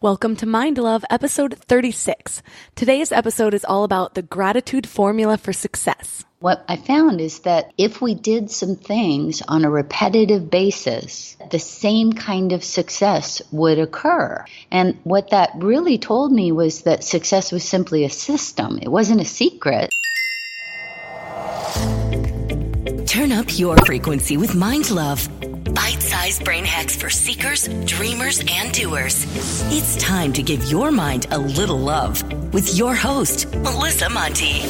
Welcome to Mind Love, episode 36. Today's episode is all about the gratitude formula for success. What I found is that if we did some things on a repetitive basis, the same kind of success would occur. And what that really told me was that success was simply a system. It wasn't a secret. Turn up your frequency with Mind Love. Bite-sized brain hacks for seekers, dreamers, and doers. It's time to give your mind a little love with your host, Melissa Monti.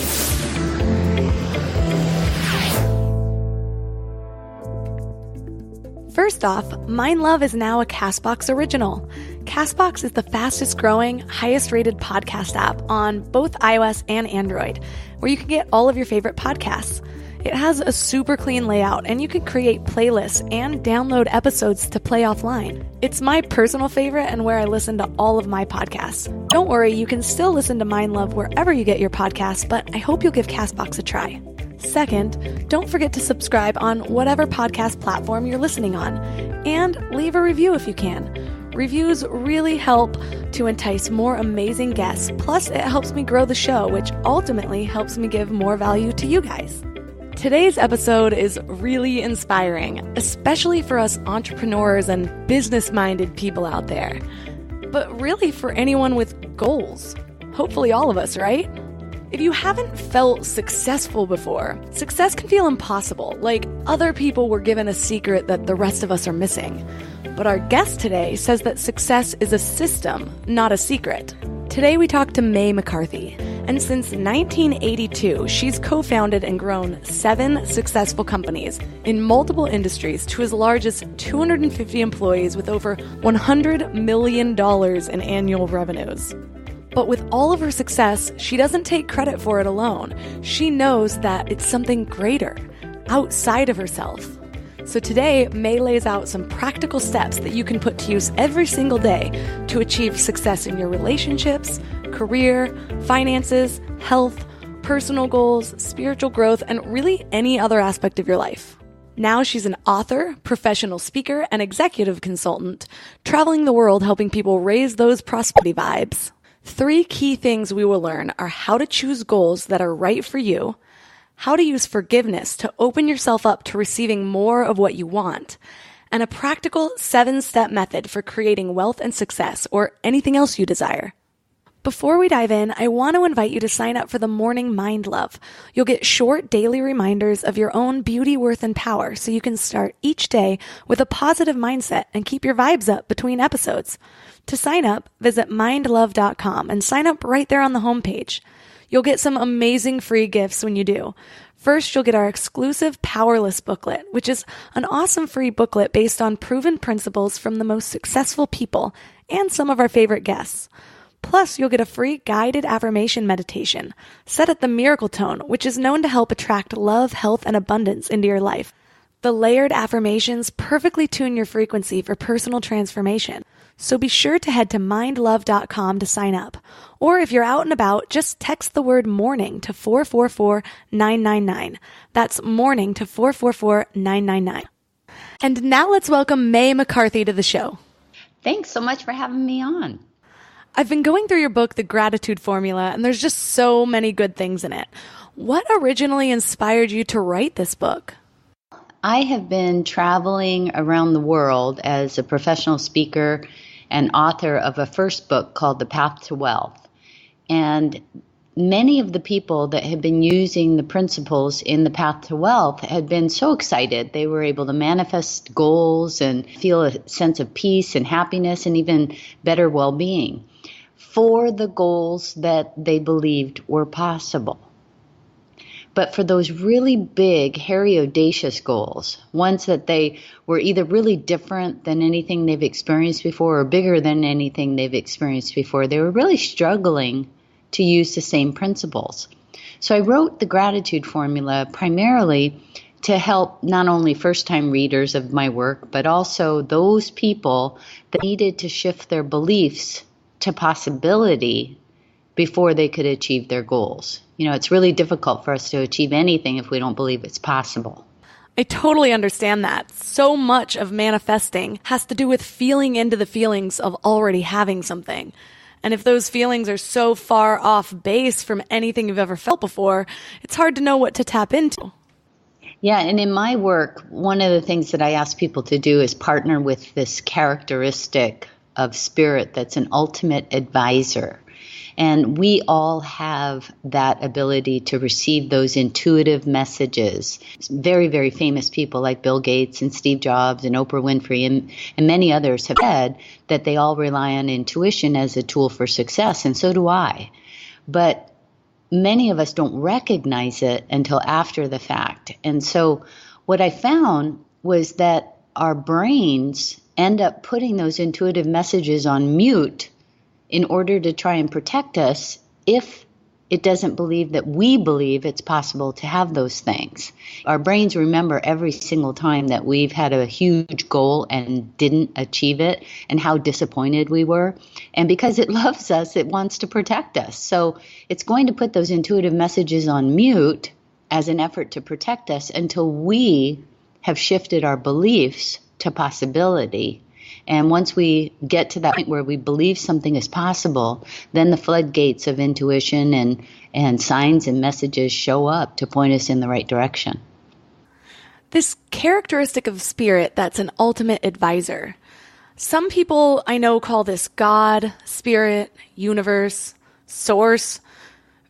First off, Mind Love is now a CastBox original. CastBox is the fastest growing, highest rated podcast app on both iOS and Android, where you can get all of your favorite podcasts. It has a super clean layout, and you can create playlists and download episodes to play offline. It's my personal favorite and where I listen to all of my podcasts. Don't worry, you can still listen to Mind Love wherever you get your podcasts, but I hope you'll give CastBox a try. Second, don't forget to subscribe on whatever podcast platform you're listening on, and leave a review if you can. Reviews really help to entice more amazing guests, plus it helps me grow the show, which ultimately helps me give more value to you guys. Today's episode is really inspiring, especially for us entrepreneurs and business-minded people out there. But really for anyone with goals. Hopefully all of us, right? If you haven't felt successful before, success can feel impossible, like other people were given a secret that the rest of us are missing. But our guest today says that success is a system, not a secret. Today we talk to McCarthy, and since 1982, she's co-founded and grown 7 successful companies in multiple industries to as large as 250 employees with over $100 million in annual revenues. But with all of her success, she doesn't take credit for it alone. She knows that it's something greater, outside of herself. So today, May lays out some practical steps that you can put to use every single day to achieve success in your relationships, career, finances, health, personal goals, spiritual growth, and really any other aspect of your life. Now she's an author, professional speaker, and executive consultant, traveling the world helping people raise those prosperity vibes. 3 key things we will learn are how to choose goals that are right for you, how to use forgiveness to open yourself up to receiving more of what you want, and a practical 7-step method for creating wealth and success or anything else you desire. Before we dive in, I want to invite you to sign up for the Morning Mind Love. You'll get short daily reminders of your own beauty, worth, and power so you can start each day with a positive mindset and keep your vibes up between episodes. To sign up, visit mindlove.com and sign up right there on the homepage. You'll get some amazing free gifts when you do. First, you'll get our exclusive Powerless booklet, which is an awesome free booklet based on proven principles from the most successful people and some of our favorite guests. Plus, you'll get a free guided affirmation meditation set at the miracle tone, which is known to help attract love, health, and abundance into your life. The layered affirmations perfectly tune your frequency for personal transformation. So be sure to head to mindlove.com to sign up. Or if you're out and about, just text the word morning to 444-999. That's morning to 444-999. And now let's welcome McCarthy to the show. Thanks so much for having me on. I've been going through your book, The Gratitude Formula, and there's just so many good things in it. What originally inspired you to write this book? I have been traveling around the world as a professional speaker and author of a first book called The Path to Wealth. And many of the people that had been using the principles in The Path to Wealth had been so excited. They were able to manifest goals and feel a sense of peace and happiness and even better well-being for the goals that they believed were possible. But for those really big, hairy, audacious goals, ones that they were either really different than anything they've experienced before or bigger than anything they've experienced before, they were really struggling to use the same principles. So I wrote the Gratitude Formula primarily to help not only first-time readers of my work, but also those people that needed to shift their beliefs to possibility before they could achieve their goals. You know, it's really difficult for us to achieve anything if we don't believe it's possible. I totally understand that. So much of manifesting has to do with feeling into the feelings of already having something. And if those feelings are so far off base from anything you've ever felt before, it's hard to know what to tap into. Yeah, and in my work, one of the things that I ask people to do is partner with this characteristic of spirit that's an ultimate advisor. And we all have that ability to receive those intuitive messages. Very, very famous people like Bill Gates and Steve Jobs and Oprah Winfrey and many others have said that they all rely on intuition as a tool for success, and so do I. But many of us don't recognize it until after the fact. And so what I found was that our brains end up putting those intuitive messages on mute in order to try and protect us if it doesn't believe that we believe it's possible to have those things. Our brains remember every single time that we've had a huge goal and didn't achieve it and how disappointed we were. And because it loves us, it wants to protect us. So it's going to put those intuitive messages on mute as an effort to protect us until we have shifted our beliefs to possibility. And once we get to that point where we believe something is possible, then the floodgates of intuition and signs and messages show up to point us in the right direction. This characteristic of spirit that's an ultimate advisor. Some people I know call this God, spirit, universe, source.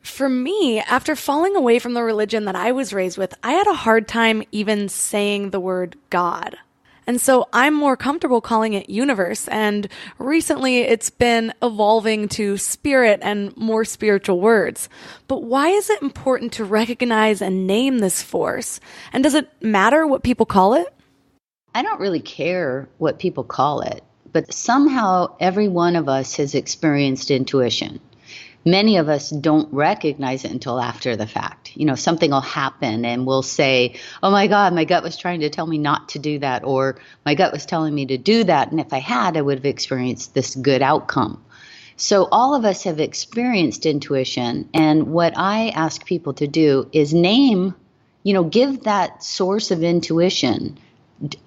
For me, after falling away from the religion that I was raised with, I had a hard time even saying the word God. And so I'm more comfortable calling it universe, and recently it's been evolving to spirit and more spiritual words. But why is it important to recognize and name this force? And does it matter what people call it? I don't really care what people call it, but somehow every one of us has experienced intuition. Many of us don't recognize it until after the fact. You know, something will happen and we'll say, oh my God, my gut was trying to tell me not to do that, or my gut was telling me to do that. And if I had, I would have experienced this good outcome. So all of us have experienced intuition. And what I ask people to do is name, give that source of intuition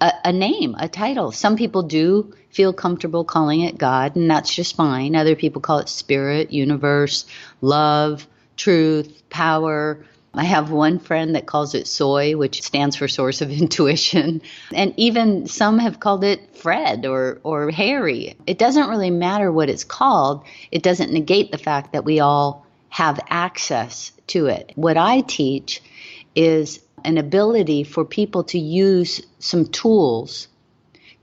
a name, a title. Some people do feel comfortable calling it God, and that's just fine. Other people call it spirit, universe, love, truth, power. I have one friend that calls it soy, which stands for source of intuition. And even some have called it Fred or Harry. It doesn't really matter what it's called. It doesn't negate the fact that we all have access to it. What I teach is an ability for people to use some tools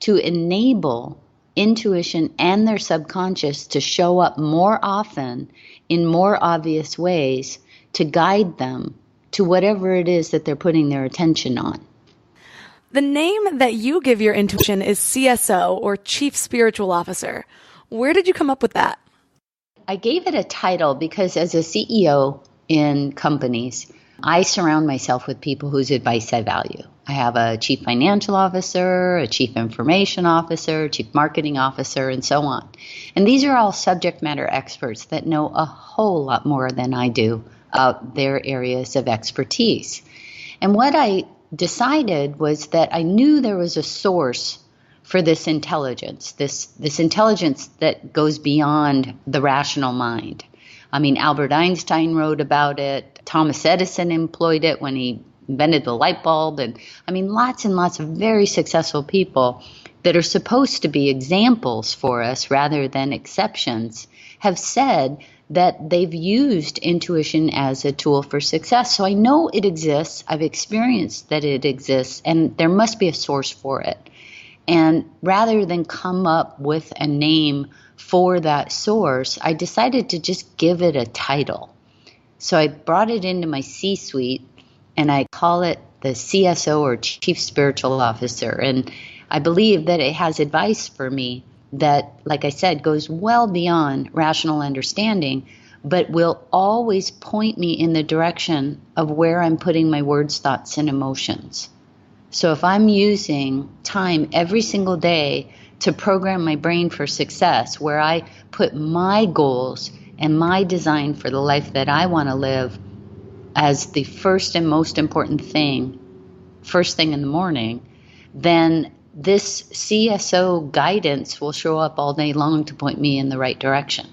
to enable intuition and their subconscious to show up more often in more obvious ways to guide them to whatever it is that they're putting their attention on. The name that you give your intuition is CSO, or Chief Spiritual Officer. Where did you come up with that? I gave it a title because as a CEO in companies, I surround myself with people whose advice I value. I have a chief financial officer, a chief information officer, chief marketing officer, and so on. And these are all subject matter experts that know a whole lot more than I do about their areas of expertise. And what I decided was that I knew there was a source for this intelligence, this intelligence that goes beyond the rational mind. I mean, Albert Einstein wrote about it. Thomas Edison employed it when he invented the light bulb. And I mean, lots and lots of very successful people that are supposed to be examples for us rather than exceptions have said that they've used intuition as a tool for success. So I know it exists. I've experienced that it exists, and there must be a source for it. And rather than come up with a name for that source, I decided to just give it a title. So I brought it into my C-suite, and I call it the CSO, or Chief Spiritual Officer. And I believe that it has advice for me that, like I said, goes well beyond rational understanding, but will always point me in the direction of where I'm putting my words, thoughts, and emotions. So if I'm using time every single day to program my brain for success, where I put my goals and my design for the life that I want to live as the first and most important thing first thing in the morning, then this CSO guidance will show up all day long to point me in the right direction.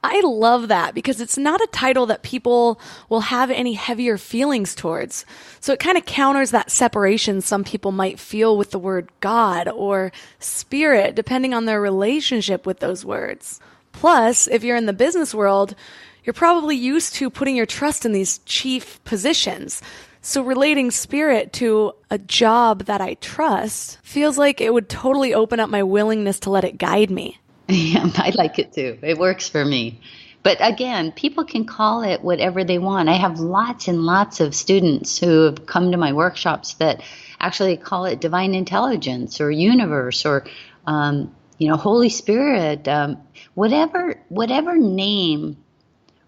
I love that because it's not a title that people will have any heavier feelings towards. So it kind of counters that separation some people might feel with the word God or spirit, depending on their relationship with those words. Plus, if you're in the business world, you're probably used to putting your trust in these chief positions. So relating spirit to a job that I trust feels like it would totally open up my willingness to let it guide me. Yeah, I like it too. It works for me. But again, people can call it whatever they want. I have lots and lots of students who have come to my workshops that actually call it divine intelligence or universe or, Holy Spirit, whatever name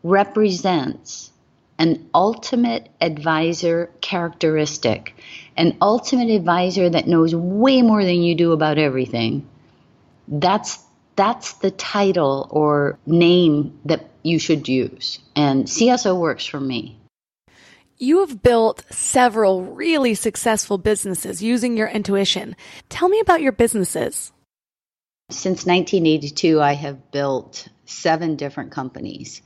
represents an ultimate advisor characteristic, an ultimate advisor that knows way more than you do about everything. That's the title or name that you should use. And CSO works for me. You have built several really successful businesses using your intuition. Tell me about your businesses. Since 1982, I have built 7 different companies.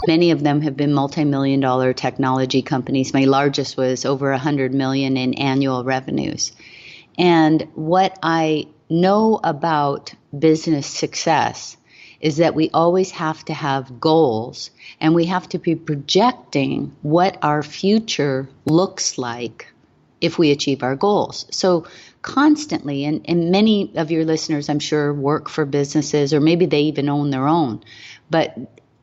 Many of them have been multi-million-dollar technology companies. My largest was over $100 million in annual revenues. And what I know about business success is that we always have to have goals and we have to be projecting what our future looks like if we achieve our goals. So constantly, and many of your listeners, I'm sure, work for businesses or maybe they even own their own, but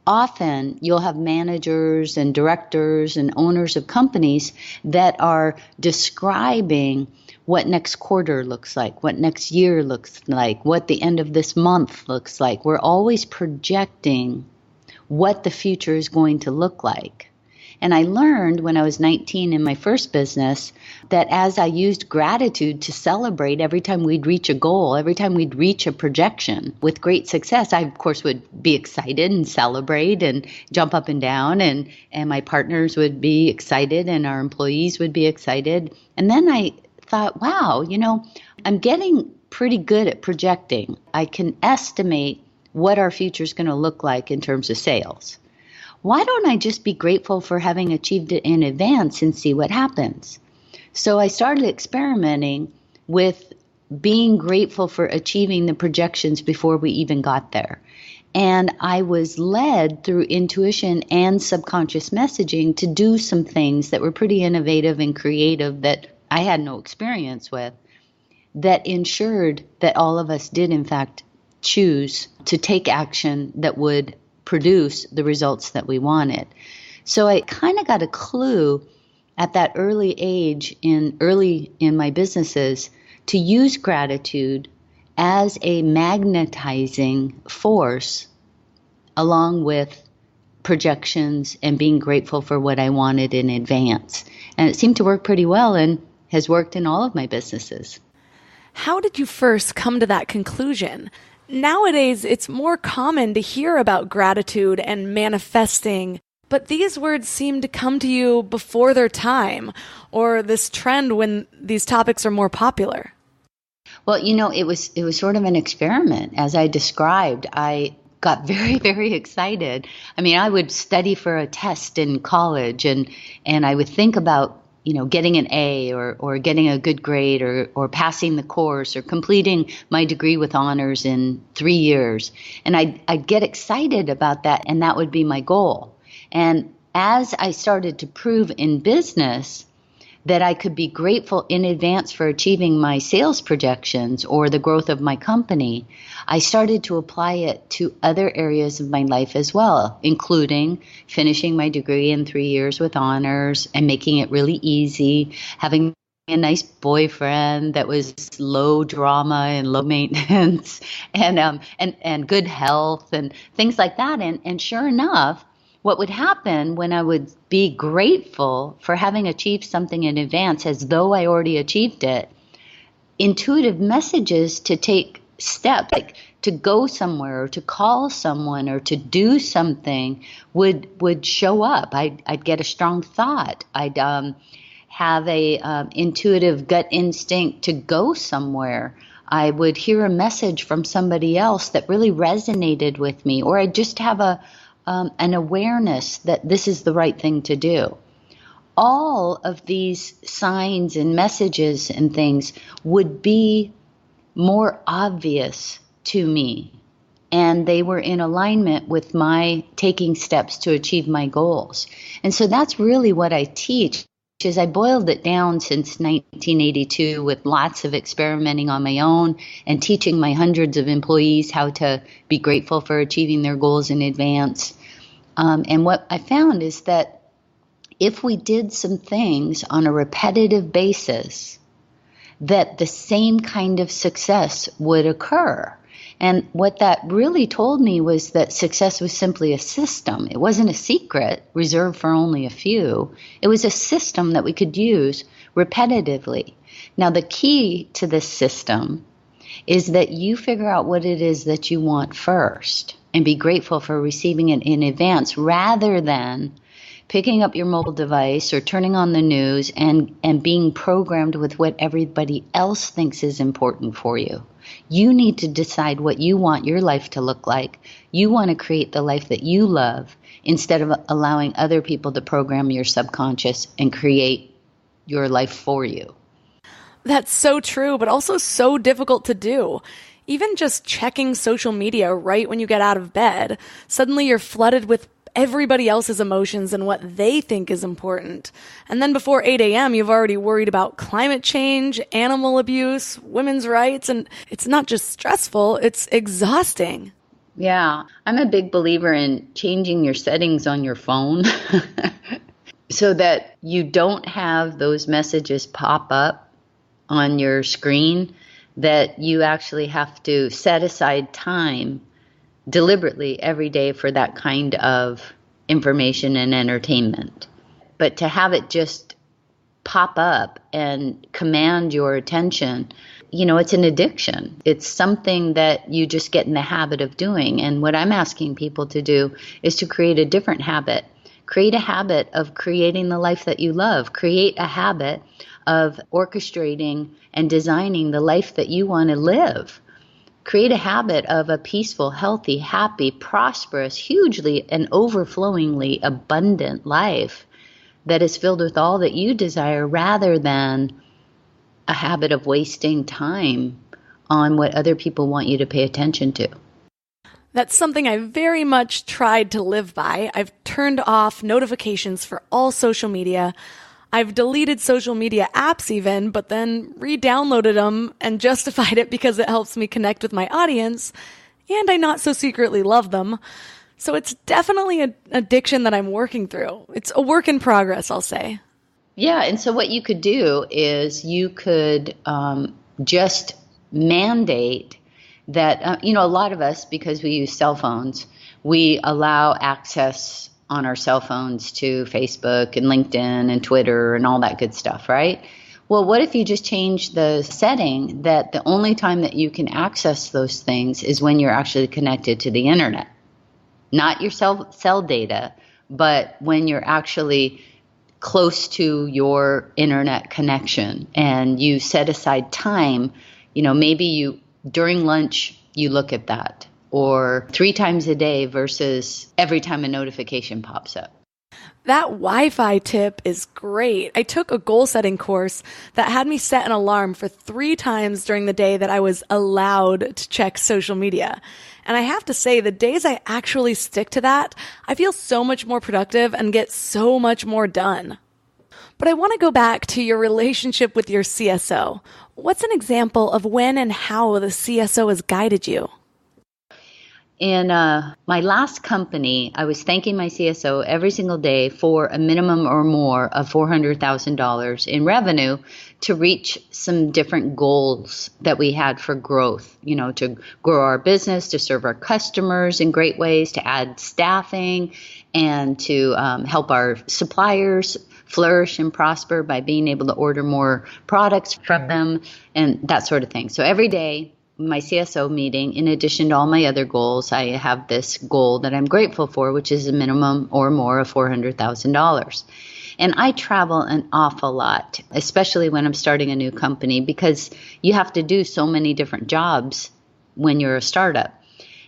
often you'll have managers and directors and owners of companies that are describing what next quarter looks like, what next year looks like, what the end of this month looks like. We're always projecting what the future is going to look like. And I learned when I was 19 in my first business that as I used gratitude to celebrate every time we'd reach a goal, every time we'd reach a projection with great success, I, of course, would be excited and celebrate and jump up and down, and my partners would be excited and our employees would be excited. And then I thought, wow, I'm getting pretty good at projecting. I can estimate what our future is going to look like in terms of sales. Why don't I just be grateful for having achieved it in advance and see what happens? So I started experimenting with being grateful for achieving the projections before we even got there. And I was led through intuition and subconscious messaging to do some things that were pretty innovative and creative that I had no experience with, that ensured that all of us did, in fact, choose to take action that would produce the results that we wanted. So I kind of got a clue at that early age early in my businesses to use gratitude as a magnetizing force along with projections and being grateful for what I wanted in advance. And it seemed to work pretty well and has worked in all of my businesses. How did you first come to that conclusion? Nowadays, it's more common to hear about gratitude and manifesting, but these words seem to come to you before their time, or this trend when these topics are more popular. Well, it was sort of an experiment. As I described, I got very, very excited. I mean, I would study for a test in college and I would think about getting an A or getting a good grade or passing the course or completing my degree with honors in 3 years. And I'd get excited about that, and that would be my goal. And as I started to prove in business that I could be grateful in advance for achieving my sales projections or the growth of my company, I started to apply it to other areas of my life as well, including finishing my degree in 3 years with honors and making it really easy, having a nice boyfriend that was low drama and low maintenance and good health and things like that. And sure enough, what would happen when I would be grateful for having achieved something in advance as though I already achieved it, intuitive messages to take steps, like to go somewhere or to call someone or to do something would show up. I'd get a strong thought. I'd have a intuitive gut instinct to go somewhere. I would hear a message from somebody else that really resonated with me, or I just have an awareness that this is the right thing to do. All of these signs and messages and things would be more obvious to me, and they were in alignment with my taking steps to achieve my goals. And so that's really what I teach. Is I boiled it down since 1982 with lots of experimenting on my own and teaching my hundreds of employees how to be grateful for achieving their goals in advance. And what I found is that if we did some things on a repetitive basis, that the same kind of success would occur. And what that really told me was that success was simply a system. It wasn't a secret reserved for only a few. It was a system that we could use repetitively. Now, the key to this system is that you figure out what it is that you want first and be grateful for receiving it in advance, rather than picking up your mobile device or turning on the news and being programmed with what everybody else thinks is important for you. You need to decide what you want your life to look like. You want to create the life that you love instead of allowing other people to program your subconscious and create your life for you. That's so true, but also so difficult to do. Even just checking social media right when you get out of bed, suddenly you're flooded with everybody else's emotions and what they think is important. And then before 8 a.m., you've already worried about climate change, animal abuse, women's rights, and it's not just stressful, it's exhausting. Yeah, I'm a big believer in changing your settings on your phone so that you don't have those messages pop up on your screen, that you actually have to set aside time deliberately every day for that kind of information and entertainment. But to have it just pop up and command your attention, it's an addiction. It's something that you just get in the habit of doing. And what I'm asking people to do is to create a different habit. Create a habit of creating the life that you love. Create a habit of orchestrating and designing the life that you want to live. Create a habit of a peaceful, healthy, happy, prosperous, hugely and overflowingly abundant life that is filled with all that you desire, rather than a habit of wasting time on what other people want you to pay attention to. That's something I very much tried to live by. I've turned off notifications for all social media. I've deleted social media apps even, but then re-downloaded them and justified it because it helps me connect with my audience, and I not so secretly love them. So it's definitely an addiction that I'm working through. It's a work in progress, I'll say. Yeah, and so what you could do is you could just mandate that, a lot of us, because we use cell phones, we allow access on our cell phones to Facebook and LinkedIn and Twitter and all that good stuff, right? Well, what if you just change the setting that the only time that you can access those things is when you're actually connected to the internet? Not your cell data, but when you're actually close to your internet connection, and you set aside time, maybe during lunch, you look at that, or 3 times a day versus every time a notification pops up. That Wi-Fi tip is great. I took a goal-setting course that had me set an alarm for 3 times during the day that I was allowed to check social media. And I have to say, the days I actually stick to that, I feel so much more productive and get so much more done. But I want to go back to your relationship with your CSO. What's an example of when and how the CSO has guided you? In my last company, I was thanking my CSO every single day for a minimum or more of $400,000 in revenue to reach some different goals that we had for growth, to grow our business, to serve our customers in great ways, to add staffing, and to help our suppliers flourish and prosper by being able to order more products from them and that sort of thing. So every day, my CSO meeting, in addition to all my other goals, I have this goal that I'm grateful for, which is a minimum or more of $400,000. And I travel an awful lot, especially when I'm starting a new company, because you have to do so many different jobs when you're a startup.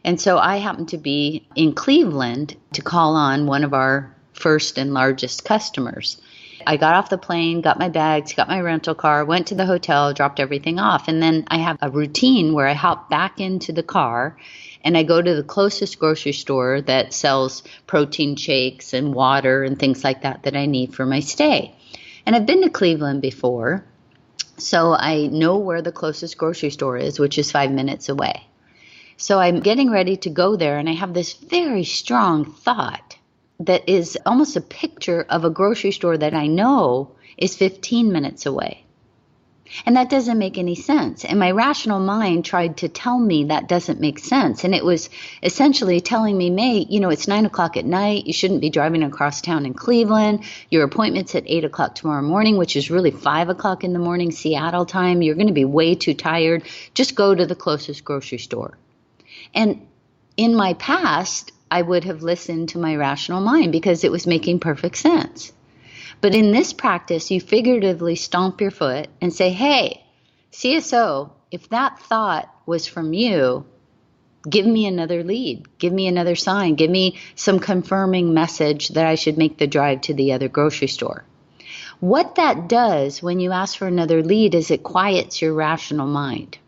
And so I happened to be in Cleveland to call on one of our first and largest customers. I got off the plane, got my bags, got my rental car, went to the hotel, dropped everything off. And then I have a routine where I hop back into the car and I go to the closest grocery store that sells protein shakes and water and things like that I need for my stay. And I've been to Cleveland before, so I know where the closest grocery store is, which is 5 minutes away. So I'm getting ready to go there, and I have this very strong thought that is almost a picture of a grocery store that I know is 15 minutes away. And that doesn't make any sense. And my rational mind tried to tell me that doesn't make sense. And it was essentially telling me, May, it's 9 o'clock at night. You shouldn't be driving across town in Cleveland. Your appointment's at 8 o'clock tomorrow morning, which is really 5 o'clock in the morning, Seattle time. You're going to be way too tired. Just go to the closest grocery store. And in my past, I would have listened to my rational mind because it was making perfect sense. But in this practice, you figuratively stomp your foot and say, hey, CSO, if that thought was from you, give me another lead, give me another sign, give me some confirming message that I should make the drive to the other grocery store. What that does when you ask for another lead is it quiets your rational mind.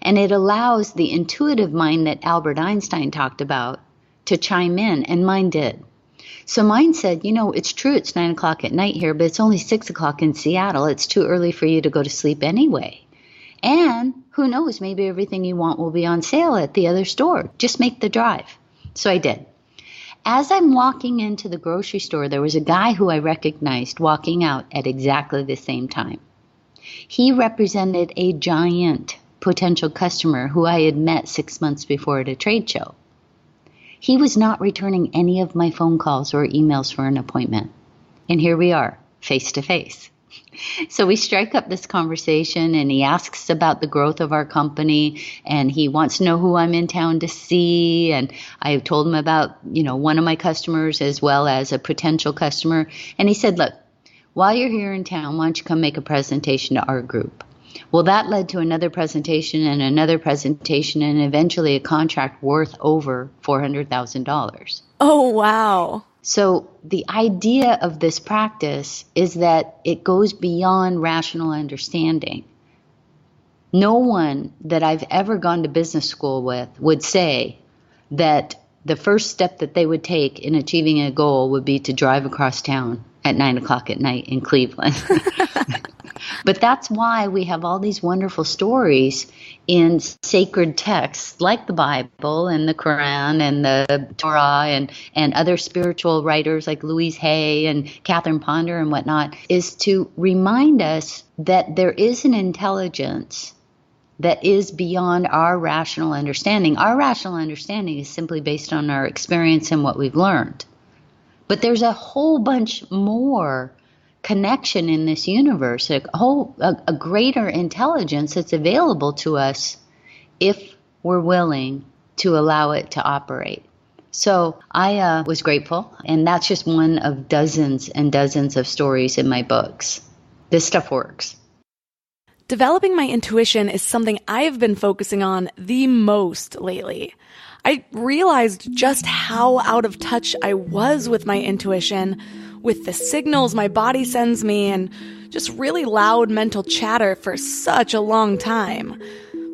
And it allows the intuitive mind that Albert Einstein talked about to chime in, and mine did. So mine said, it's true it's 9 o'clock at night here, but it's only 6 o'clock in Seattle. It's too early for you to go to sleep anyway. And who knows, maybe everything you want will be on sale at the other store. Just make the drive. So I did. As I'm walking into the grocery store, there was a guy who I recognized walking out at exactly the same time. He represented a giant potential customer who I had met 6 months before at a trade show. He was not returning any of my phone calls or emails for an appointment. And here we are, face to face. So we strike up this conversation and he asks about the growth of our company and he wants to know who I'm in town to see. And I told him about, one of my customers as well as a potential customer. And he said, look, while you're here in town, why don't you come make a presentation to our group? Well, that led to another presentation and eventually a contract worth over $400,000. Oh, wow. So the idea of this practice is that it goes beyond rational understanding. No one that I've ever gone to business school with would say that the first step that they would take in achieving a goal would be to drive across town at 9 o'clock at night in Cleveland. But that's why we have all these wonderful stories in sacred texts like the Bible and the Quran and the Torah and other spiritual writers like Louise Hay and Catherine Ponder and whatnot, is to remind us that there is an intelligence that is beyond our rational understanding. Our rational understanding is simply based on our experience and what we've learned. But there's a whole bunch more connection in this universe, a greater intelligence that's available to us if we're willing to allow it to operate. So I was grateful, and that's just one of dozens and dozens of stories in my books. This stuff works. Developing my intuition is something I've been focusing on the most lately. I realized just how out of touch I was with my intuition, with the signals my body sends me, and just really loud mental chatter for such a long time.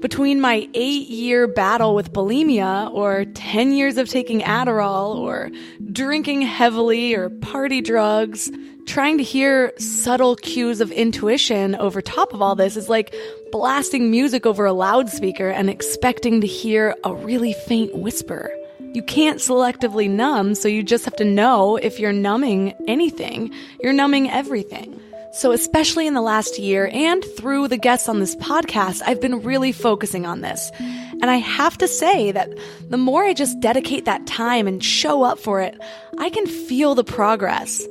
Between my 8-year battle with bulimia, or 10 years of taking Adderall, or drinking heavily, or party drugs, trying to hear subtle cues of intuition over top of all this is like blasting music over a loudspeaker and expecting to hear a really faint whisper. You can't selectively numb, so you just have to know if you're numbing anything, you're numbing everything. So especially in the last year and through the guests on this podcast, I've been really focusing on this. And I have to say that the more I just dedicate that time and show up for it, I can feel the progress.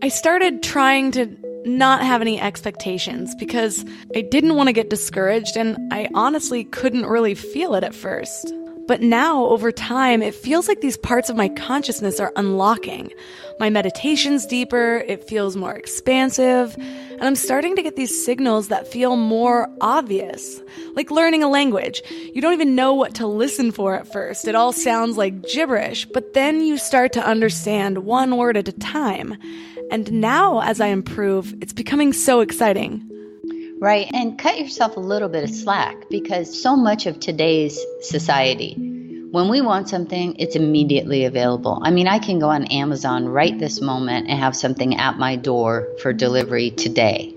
I started trying to not have any expectations because I didn't want to get discouraged and I honestly couldn't really feel it at first. But now, over time, it feels like these parts of my consciousness are unlocking. My meditation's deeper, it feels more expansive, and I'm starting to get these signals that feel more obvious. Like learning a language. You don't even know what to listen for at first. It all sounds like gibberish, but then you start to understand one word at a time. And now, as I improve, it's becoming so exciting. Right, and cut yourself a little bit of slack, because so much of today's society, when we want something, it's immediately available. I mean, I can go on Amazon right this moment and have something at my door for delivery today.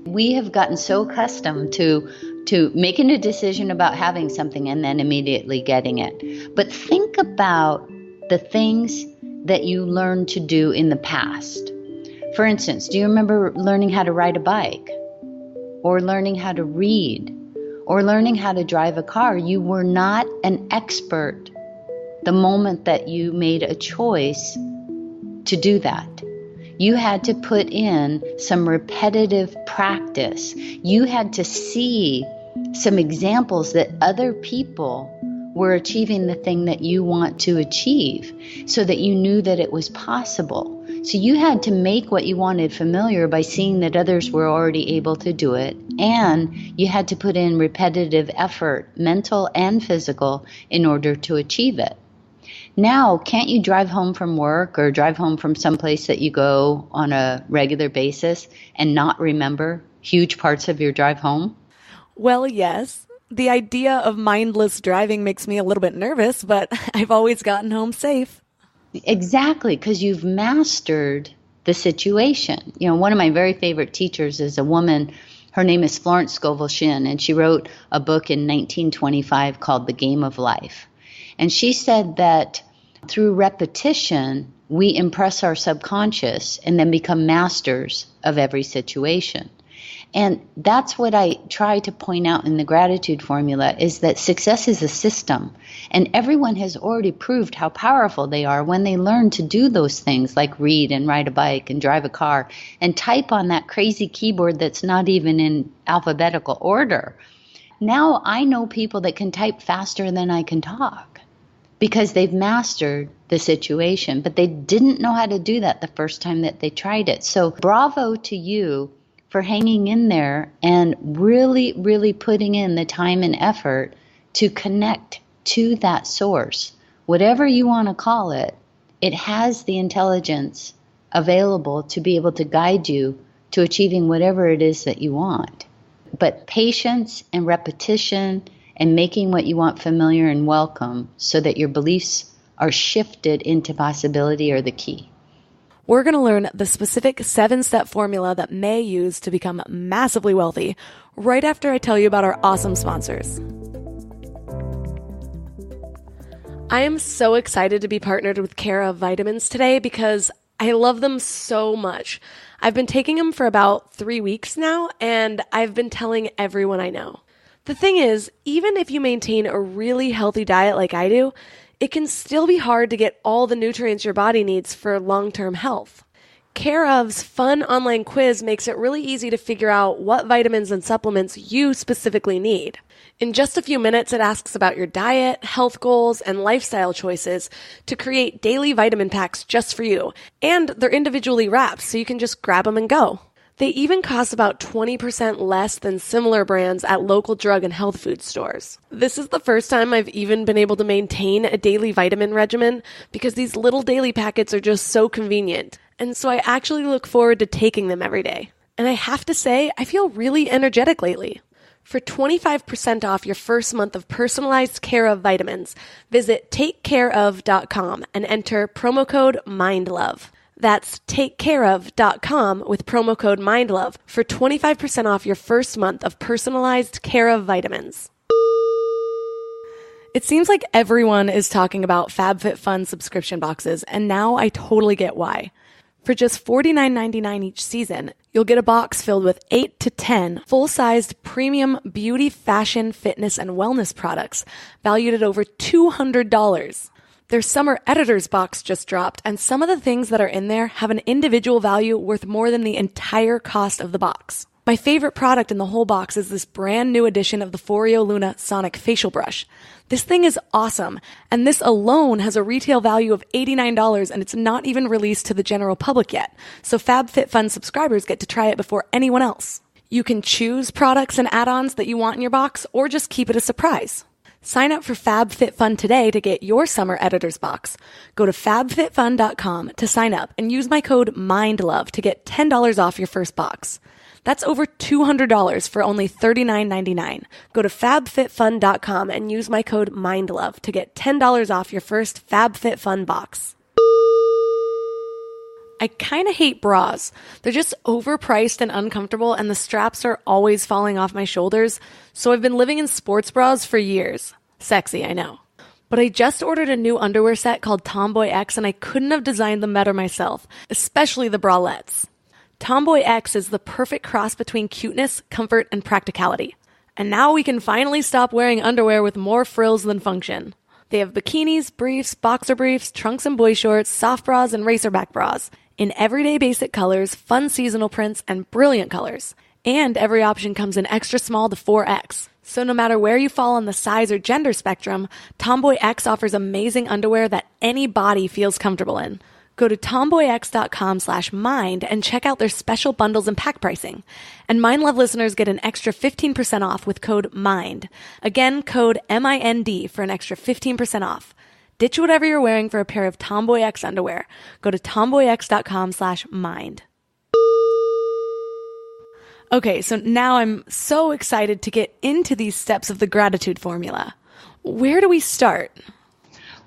We have gotten so accustomed to making a decision about having something and then immediately getting it. But think about the things that you learned to do in the past. For instance, do you remember learning how to ride a bike? Or learning how to read, or learning how to drive a car? You were not an expert the moment that you made a choice to do that. You had to put in some repetitive practice. You had to see some examples that other people were achieving the thing that you want to achieve, so that you knew that it was possible. So you had to make what you wanted familiar by seeing that others were already able to do it, and you had to put in repetitive effort, mental and physical, in order to achieve it. Now, can't you drive home from work or drive home from someplace that you go on a regular basis and not remember huge parts of your drive home? Well, yes. The idea of mindless driving makes me a little bit nervous, but I've always gotten home safe. Exactly, because you've mastered the situation. You know, one of my very favorite teachers is a woman. Her name is Florence Scovel Shinn, and she wrote a book in 1925 called The Game of Life. And she said that through repetition, we impress our subconscious and then become masters of every situation. And that's what I try to point out in the gratitude formula, is that success is a system. And everyone has already proved how powerful they are when they learn to do those things, like read and ride a bike and drive a car and type on that crazy keyboard that's not even in alphabetical order. Now I know people that can type faster than I can talk because they've mastered the situation, but they didn't know how to do that the first time that they tried it. So bravo to you for hanging in there and really, really putting in the time and effort to connect to that source. Whatever you want to call it, it has the intelligence available to be able to guide you to achieving whatever it is that you want. But patience and repetition and making what you want familiar and welcome so that your beliefs are shifted into possibility are the key. We're going to learn the specific 7-step formula that May used to become massively wealthy right after I tell you about our awesome sponsors. I am so excited to be partnered with Care of Vitamins today because I love them so much. I've been taking them for about 3 weeks now, and I've been telling everyone I know. The thing is, even if you maintain a really healthy diet like I do, it can still be hard to get all the nutrients your body needs for long-term health. Care of's fun online quiz makes it really easy to figure out what vitamins and supplements you specifically need. In just a few minutes, it asks about your diet, health goals, and lifestyle choices to create daily vitamin packs just for you. And they're individually wrapped, so you can just grab them and go. They even cost about 20% less than similar brands at local drug and health food stores. This is the first time I've even been able to maintain a daily vitamin regimen because these little daily packets are just so convenient. And so I actually look forward to taking them every day. And I have to say, I feel really energetic lately. For 25% off your first month of personalized Care of vitamins, visit takecareof.com and enter promo code MINDLOVE. That's takecareof.com with promo code MINDLOVE for 25% off your first month of personalized Care of vitamins. It seems like everyone is talking about FabFitFun subscription boxes, and now I totally get why. For just $49.99 each season, you'll get a box filled with 8 to 10 full-sized premium beauty, fashion, fitness, and wellness products valued at over $200. Their summer editor's box just dropped, and some of the things that are in there have an individual value worth more than the entire cost of the box. My favorite product in the whole box is this brand new edition of the Foreo Luna Sonic Facial Brush. This thing is awesome, and this alone has a retail value of $89, and it's not even released to the general public yet, so FabFitFun subscribers get to try it before anyone else. You can choose products and add-ons that you want in your box, or just keep it a surprise. Sign up for FabFitFun today to get your summer editor's box. Go to fabfitfun.com to sign up and use my code MINDLOVE to get $10 off your first box. That's over $200 for only $39.99. Go to fabfitfun.com and use my code MINDLOVE to get $10 off your first FabFitFun box. I kind of hate bras. They're just overpriced and uncomfortable, and the straps are always falling off my shoulders, so I've been living in sports bras for years. Sexy, I know. But I just ordered a new underwear set called Tomboy X, and I couldn't have designed them better myself, especially the bralettes. Tomboy X is the perfect cross between cuteness, comfort, and practicality. And now we can finally stop wearing underwear with more frills than function. They have bikinis, briefs, boxer briefs, trunks and boy shorts, soft bras, and racerback bras in everyday basic colors, fun seasonal prints, and brilliant colors. And every option comes in extra small to 4X. So no matter where you fall on the size or gender spectrum, Tomboy X offers amazing underwear that any body feels comfortable in. Go to tomboyx.com/mind and check out their special bundles and pack pricing. And Mind Love listeners get an extra 15% off with code MIND. Again, code MIND for an extra 15% off. Ditch whatever you're wearing for a pair of Tomboy X underwear. Go to tomboyx.com/mind. Okay, so now I'm so excited to get into these steps of the gratitude formula. Where do we start?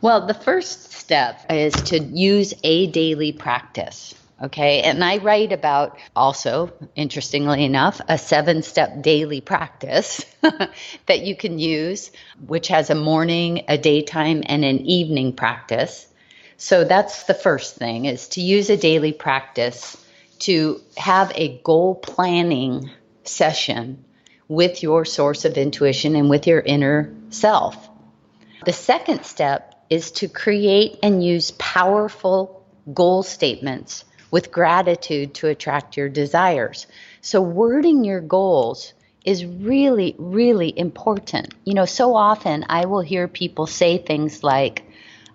Well, the first step is to use a daily practice, okay? And I write about also, interestingly enough, a 7-step daily practice that you can use, which has a morning, a daytime, and an evening practice. So that's the first thing, is to use a daily practice to have a goal planning session with your source of intuition and with your inner self. The second step is to create and use powerful goal statements with gratitude to attract your desires. So wording your goals is really, really important. You know, so often I will hear people say things like,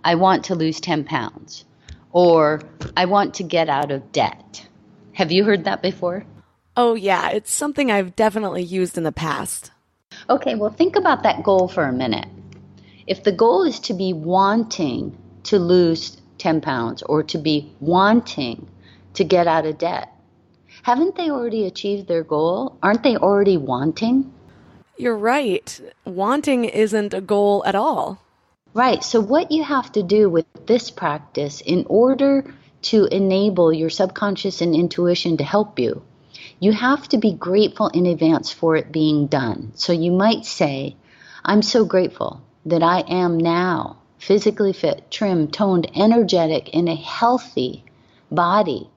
I want to lose 10 pounds, or I want to get out of debt. Have you heard that before? Oh yeah, it's something I've definitely used in the past. Okay, well, think about that goal for a minute. If the goal is to be wanting to lose 10 pounds or to be wanting to get out of debt, haven't they already achieved their goal? Aren't they already wanting? You're right. Wanting isn't a goal at all. Right. So what you have to do with this practice in order to enable your subconscious and intuition to help you, you have to be grateful in advance for it being done. So you might say, I'm so grateful that I am now physically fit, trim, toned, energetic, in a healthy body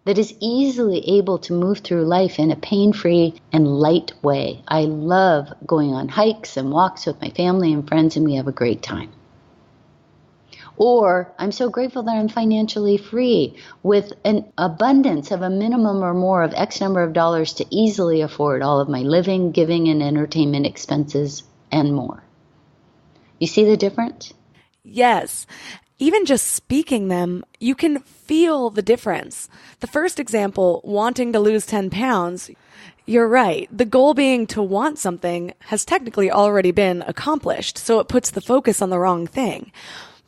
that is easily able to move through life in a pain-free and light way. I love going on hikes and walks with my family and friends, and we have a great time. Or I'm so grateful that I'm financially free with an abundance of a minimum or more of X number of dollars to easily afford all of my living, giving, and entertainment expenses and more. You see the difference? Yes. Even just speaking them, you can feel the difference. The first example, wanting to lose 10 pounds, you're right. The goal being to want something has technically already been accomplished, so it puts the focus on the wrong thing.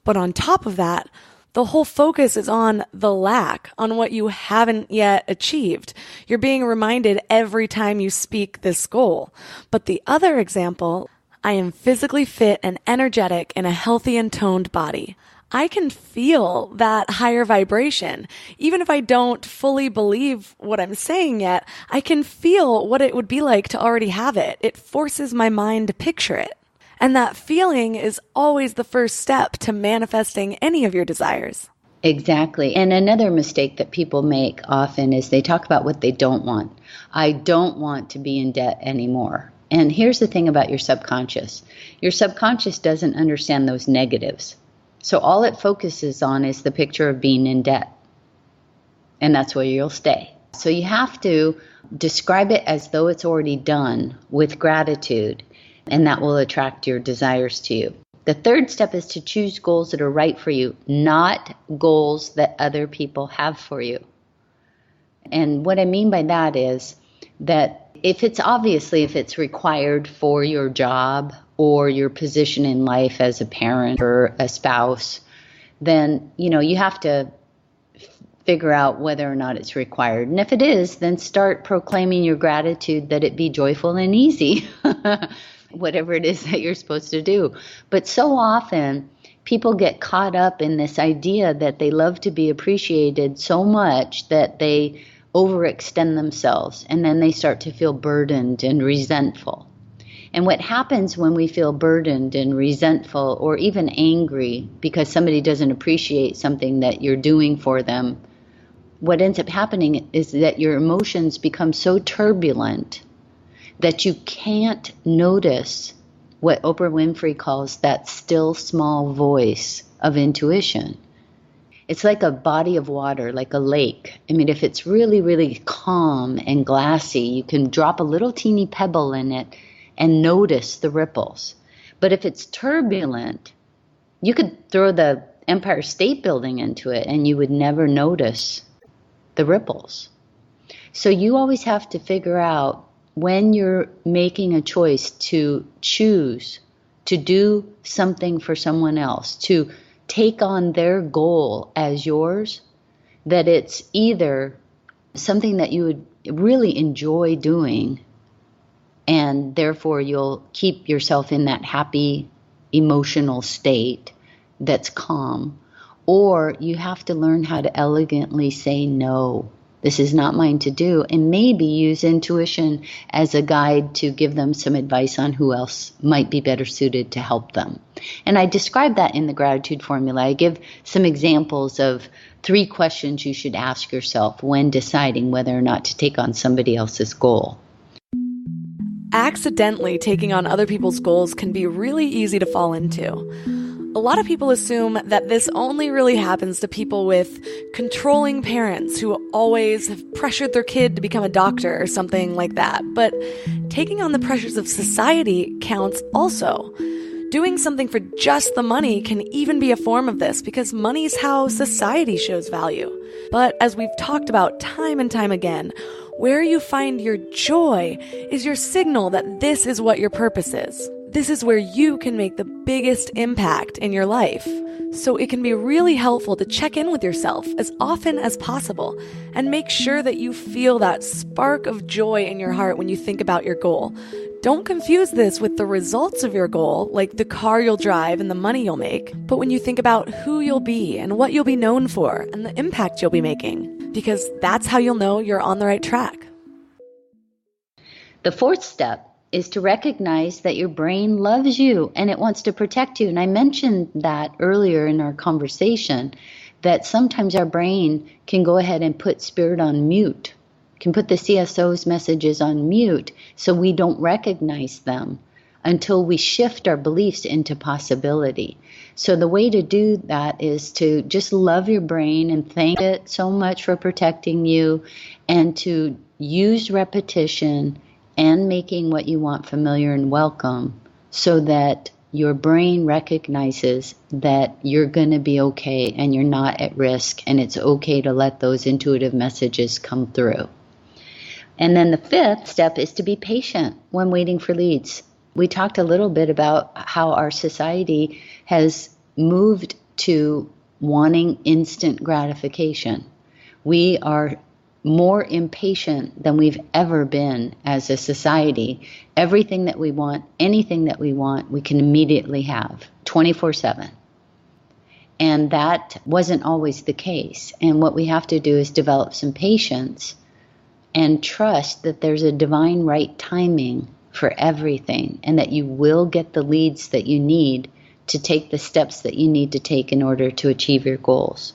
But on top of that, the whole focus is on the lack, on what you haven't yet achieved. You're being reminded every time you speak this goal. But the other example, I am physically fit and energetic in a healthy and toned body. I can feel that higher vibration. Even if I don't fully believe what I'm saying yet, I can feel what it would be like to already have it. It forces my mind to picture it. And that feeling is always the first step to manifesting any of your desires. Exactly. And another mistake that people make often is they talk about what they don't want. I don't want to be in debt anymore. And here's the thing about your subconscious. Your subconscious doesn't understand those negatives. So all it focuses on is the picture of being in debt. And that's where you'll stay. So you have to describe it as though it's already done with gratitude, and that will attract your desires to you. The third step is to choose goals that are right for you, not goals that other people have for you. And what I mean by that is that if it's required for your job or your position in life as a parent or a spouse, then, you have to figure out whether or not it's required. And if it is, then start proclaiming your gratitude that it be joyful and easy, whatever it is that you're supposed to do. But so often, people get caught up in this idea that they love to be appreciated so much that they overextend themselves, and then they start to feel burdened and resentful. And what happens when we feel burdened and resentful or even angry because somebody doesn't appreciate something that you're doing for them, what ends up happening is that your emotions become so turbulent that you can't notice what Oprah Winfrey calls that still small voice of intuition. It's like a body of water, like a lake. I mean, if it's really, really calm and glassy, you can drop a little teeny pebble in it and notice the ripples. But if it's turbulent, you could throw the Empire State Building into it and you would never notice the ripples. So you always have to figure out when you're making a choice to choose to do something for someone else, to take on their goal as yours, that it's either something that you would really enjoy doing, and therefore you'll keep yourself in that happy emotional state that's calm, or you have to learn how to elegantly say no. This is not mine to do, and maybe use intuition as a guide to give them some advice on who else might be better suited to help them. And I describe that in the gratitude formula. I give some examples of 3 questions you should ask yourself when deciding whether or not to take on somebody else's goal. Accidentally taking on other people's goals can be really easy to fall into. A lot of people assume that this only really happens to people with controlling parents who always have pressured their kid to become a doctor or something like that. But taking on the pressures of society counts also. Doing something for just the money can even be a form of this because money's how society shows value. But as we've talked about time and time again, where you find your joy is your signal that this is what your purpose is. This is where you can make the biggest impact in your life. So it can be really helpful to check in with yourself as often as possible and make sure that you feel that spark of joy in your heart when you think about your goal. Don't confuse this with the results of your goal, like the car you'll drive and the money you'll make, but when you think about who you'll be and what you'll be known for and the impact you'll be making, because that's how you'll know you're on the right track. The 4th step is to recognize that your brain loves you and it wants to protect you. And I mentioned that earlier in our conversation, that sometimes our brain can go ahead and put spirit on mute, can put the CSO's messages on mute so we don't recognize them until we shift our beliefs into possibility. So the way to do that is to just love your brain and thank it so much for protecting you, and to use repetition and making what you want familiar and welcome so that your brain recognizes that you're going to be okay and you're not at risk, and it's okay to let those intuitive messages come through. And then the 5th step is to be patient when waiting for leads. We talked a little bit about how our society has moved to wanting instant gratification. We are more impatient than we've ever been as a society. Everything that we want, anything that we want, we can immediately have 24/7. And that wasn't always the case. And what we have to do is develop some patience and trust that there's a divine right timing for everything, and that you will get the leads that you need to take the steps that you need to take in order to achieve your goals.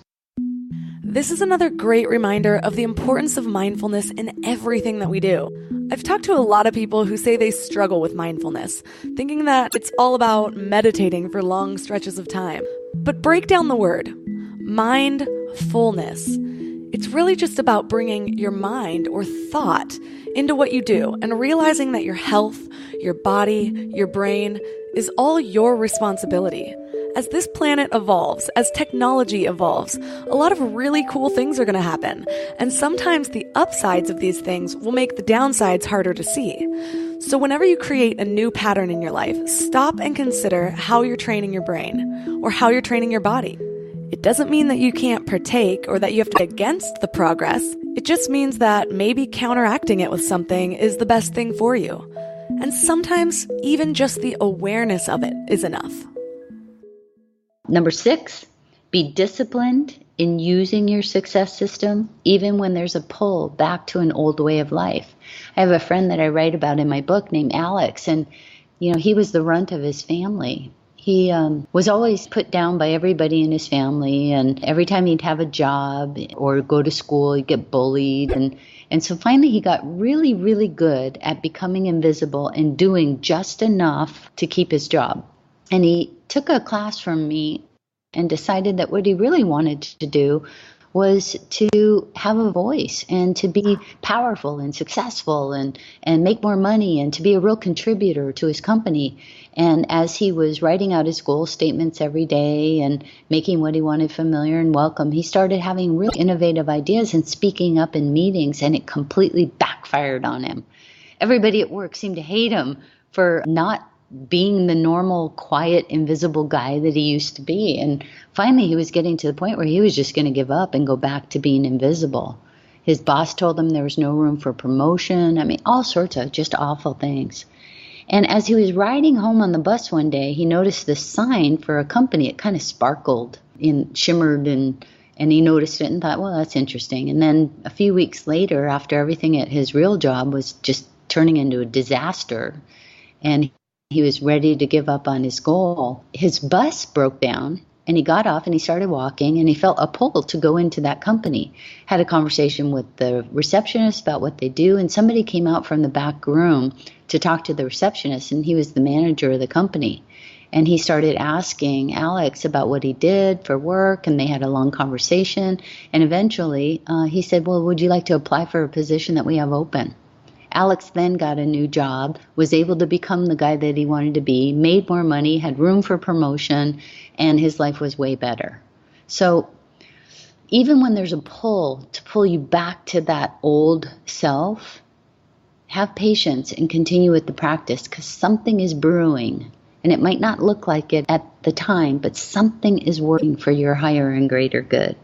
This is another great reminder of the importance of mindfulness in everything that we do. I've talked to a lot of people who say they struggle with mindfulness, thinking that it's all about meditating for long stretches of time. But break down the word. Mindfulness. It's really just about bringing your mind or thought into what you do and realizing that your health, your body, your brain is all your responsibility. As this planet evolves, as technology evolves, a lot of really cool things are going to happen. And sometimes the upsides of these things will make the downsides harder to see. So whenever you create a new pattern in your life, stop and consider how you're training your brain or how you're training your body. It doesn't mean that you can't partake or that you have to be against the progress. It just means that maybe counteracting it with something is the best thing for you. And sometimes even just the awareness of it is enough. Number 6, be disciplined in using your success system, even when there's a pull back to an old way of life. I have a friend that I write about in my book named Alex, and he was the runt of his family. He was always put down by everybody in his family, and every time he'd have a job or go to school, he'd get bullied. And so finally he got really, really good at becoming invisible and doing just enough to keep his job. And he took a class from me and decided that what he really wanted to do was to have a voice and to be powerful and successful and make more money and to be a real contributor to his company. And as he was writing out his goal statements every day and making what he wanted familiar and welcome, he started having really innovative ideas and speaking up in meetings, and it completely backfired on him. Everybody at work seemed to hate him for not being the normal, quiet, invisible guy that he used to be. And finally, he was getting to the point where he was just going to give up and go back to being invisible. His boss told him there was no room for promotion. I mean, all sorts of just awful things. And as he was riding home on the bus one day, he noticed this sign for a company. It kind of sparkled and shimmered, and he noticed it and thought, well, that's interesting. And then a few weeks later, after everything at his real job was just turning into a disaster, and he was ready to give up on his goal, his bus broke down, and he got off and he started walking, and he felt a pull to go into that company. Had a conversation with the receptionist about what they do, and somebody came out from the back room to talk to the receptionist, and he was the manager of the company. And he started asking Alex about what he did for work, and they had a long conversation. And eventually he said, well, would you like to apply for a position that we have open? Alex then got a new job, was able to become the guy that he wanted to be, made more money, had room for promotion, and his life was way better. So even when there's a pull to pull you back to that old self, have patience and continue with the practice, because something is brewing. And it might not look like it at the time, but something is working for your higher and greater good.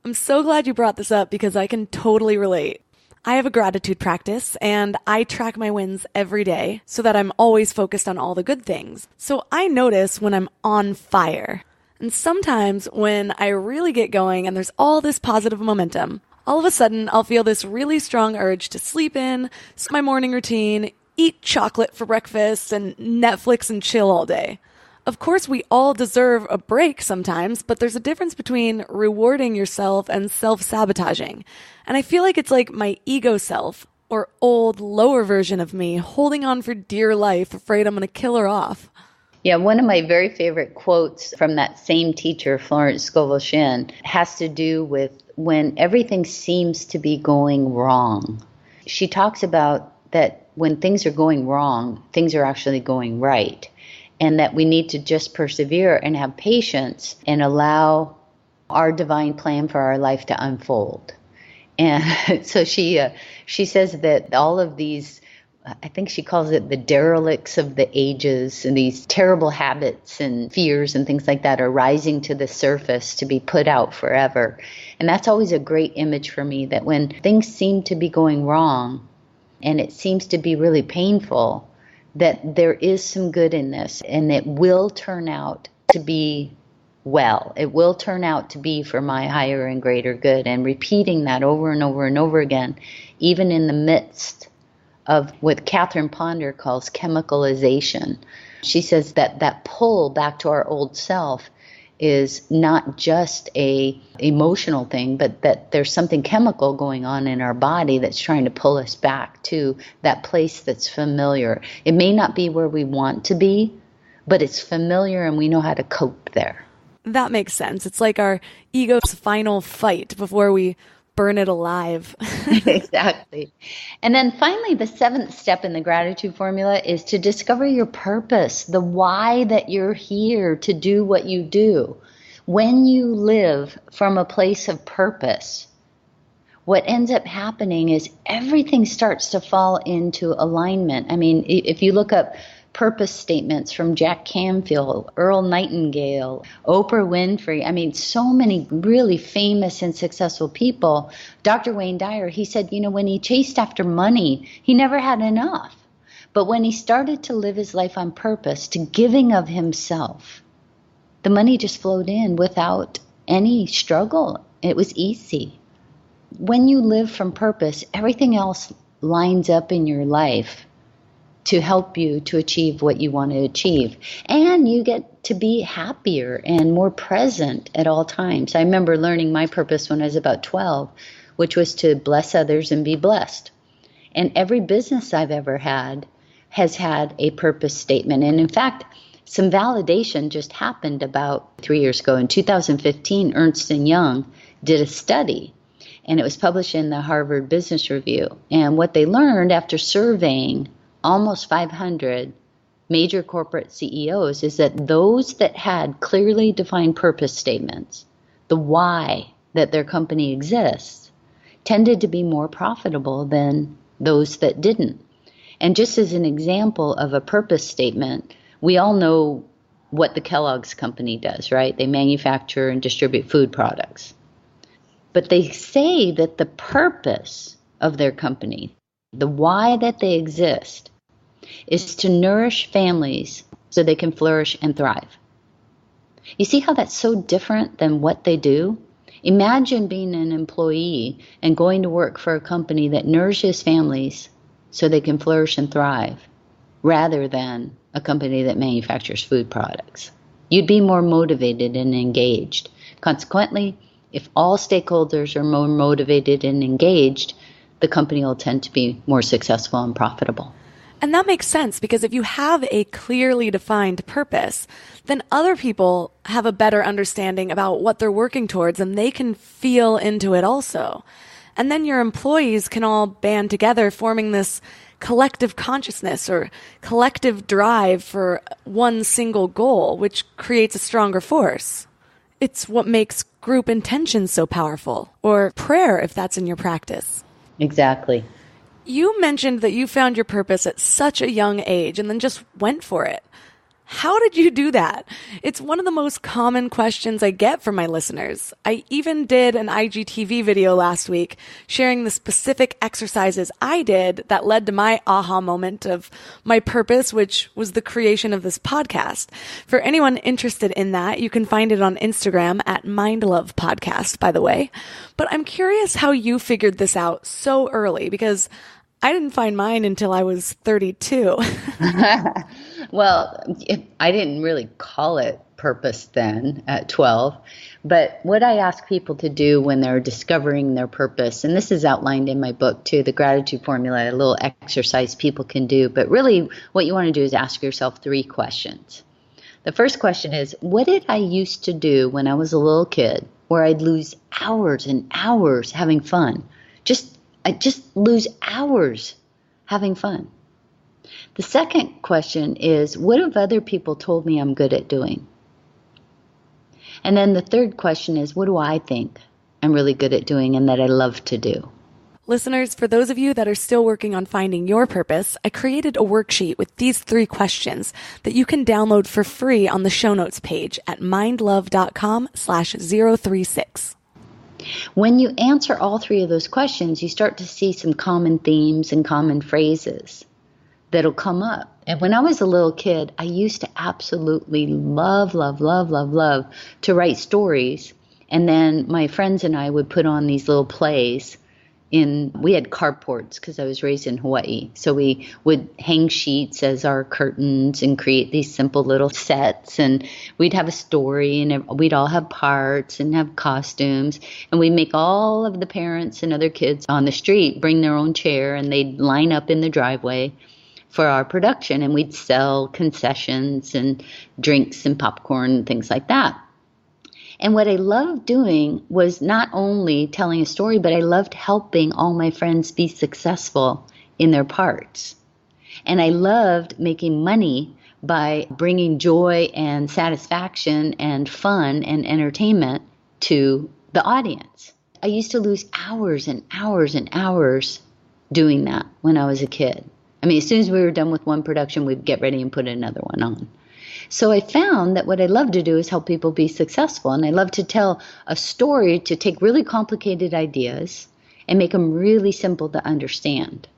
I'm so glad you brought this up because I can totally relate. I have a gratitude practice, and I track my wins every day so that I'm always focused on all the good things. So I notice when I'm on fire. And sometimes when I really get going and there's all this positive momentum, all of a sudden I'll feel this really strong urge to sleep in, skip my morning routine, eat chocolate for breakfast, and Netflix and chill all day. Of course, we all deserve a break sometimes, but there's a difference between rewarding yourself and self-sabotaging. And I feel like it's like my ego self, or old, lower version of me, holding on for dear life, afraid I'm going to kill her off. Yeah, one of my very favorite quotes from that same teacher, Florence Scovel-Shinn, has to do with when everything seems to be going wrong. She talks about that when things are going wrong, things are actually going right. And that we need to just persevere and have patience and allow our divine plan for our life to unfold. And so she says that all of these, I think she calls it the derelicts of the ages, and these terrible habits and fears and things like that are rising to the surface to be put out forever. And that's always a great image for me, that when things seem to be going wrong and it seems to be really painful, that there is some good in this, and it will turn out to be well. It will turn out to be for my higher and greater good. And repeating that over and over and over again, even in the midst of what Catherine Ponder calls chemicalization. She says that that pull back to our old self is not just a emotional thing, but that there's something chemical going on in our body that's trying to pull us back to that place that's familiar. It may not be where we want to be, but it's familiar and we know how to cope there. That makes sense. It's like our ego's final fight before we burn it alive. Exactly. And then finally, the seventh step in the gratitude formula is to discover your purpose, the why that you're here to do what you do. When you live from a place of purpose, what ends up happening is everything starts to fall into alignment. I mean, if you look up purpose statements from Jack Canfield, Earl Nightingale, Oprah Winfrey, I mean, so many really famous and successful people. Dr. Wayne Dyer, he said, when he chased after money, he never had enough. But when he started to live his life on purpose, to giving of himself, the money just flowed in without any struggle. It was easy. When you live from purpose, everything else lines up in your life to help you to achieve what you want to achieve. And you get to be happier and more present at all times. I remember learning my purpose when I was about 12, which was to bless others and be blessed. And every business I've ever had has had a purpose statement. And in fact, some validation just happened about 3 years ago. In 2015, Ernst & Young did a study, and it was published in the Harvard Business Review. And what they learned after surveying almost 500 major corporate CEOs is that those that had clearly defined purpose statements, the why that their company exists, tended to be more profitable than those that didn't. And just as an example of a purpose statement, we all know what the Kellogg's company does, right? They manufacture and distribute food products. But they say that the purpose of their company, the why that they exist, is to nourish families so they can flourish and thrive. You see how that's so different than what they do? Imagine being an employee and going to work for a company that nourishes families so they can flourish and thrive, rather than a company that manufactures food products. You'd be more motivated and engaged. Consequently, if all stakeholders are more motivated and engaged, the company will tend to be more successful and profitable. And that makes sense, because if you have a clearly defined purpose, then other people have a better understanding about what they're working towards, and they can feel into it also. And then your employees can all band together, forming this collective consciousness or collective drive for one single goal, which creates a stronger force. It's what makes group intention so powerful, or prayer if that's in your practice. Exactly. You mentioned that you found your purpose at such a young age and then just went for it. How did you do that? It's one of the most common questions I get from my listeners. I even did an IGTV video last week sharing the specific exercises I did that led to my aha moment of my purpose, which was the creation of this podcast. For anyone interested in that, you can find it on Instagram at MindLove Podcast, by the way. But I'm curious how you figured this out so early, because I didn't find mine until I was 32. Well, I didn't really call it purpose then at 12. But what I ask people to do when they're discovering their purpose, and this is outlined in my book too, the gratitude formula, a little exercise people can do. But really what you want to do is ask yourself 3 questions. The first question is, what did I used to do when I was a little kid where I'd lose hours and hours having fun? I just lose hours having fun. The second question is, what have other people told me I'm good at doing? And then the third question is, what do I think I'm really good at doing and that I love to do? Listeners, for those of you that are still working on finding your purpose, I created a worksheet with these 3 questions that you can download for free on the show notes page at mindlove.com/036. When you answer all 3 of those questions, you start to see some common themes and common phrases that'll come up. And when I was a little kid, I used to absolutely love to write stories. And then my friends and I would put on these little plays. We had carports because I was raised in Hawaii. So we would hang sheets as our curtains and create these simple little sets. And we'd have a story, and we'd all have parts and have costumes. And we'd make all of the parents and other kids on the street bring their own chair, and they'd line up in the driveway for our production. And we'd sell concessions and drinks and popcorn and things like that. And what I loved doing was not only telling a story, but I loved helping all my friends be successful in their parts. And I loved making money by bringing joy and satisfaction and fun and entertainment to the audience. I used to lose hours and hours and hours doing that when I was a kid. I mean, as soon as we were done with one production, we'd get ready and put another one on. So I found that what I love to do is help people be successful. And I love to tell a story to take really complicated ideas and make them really simple to understand.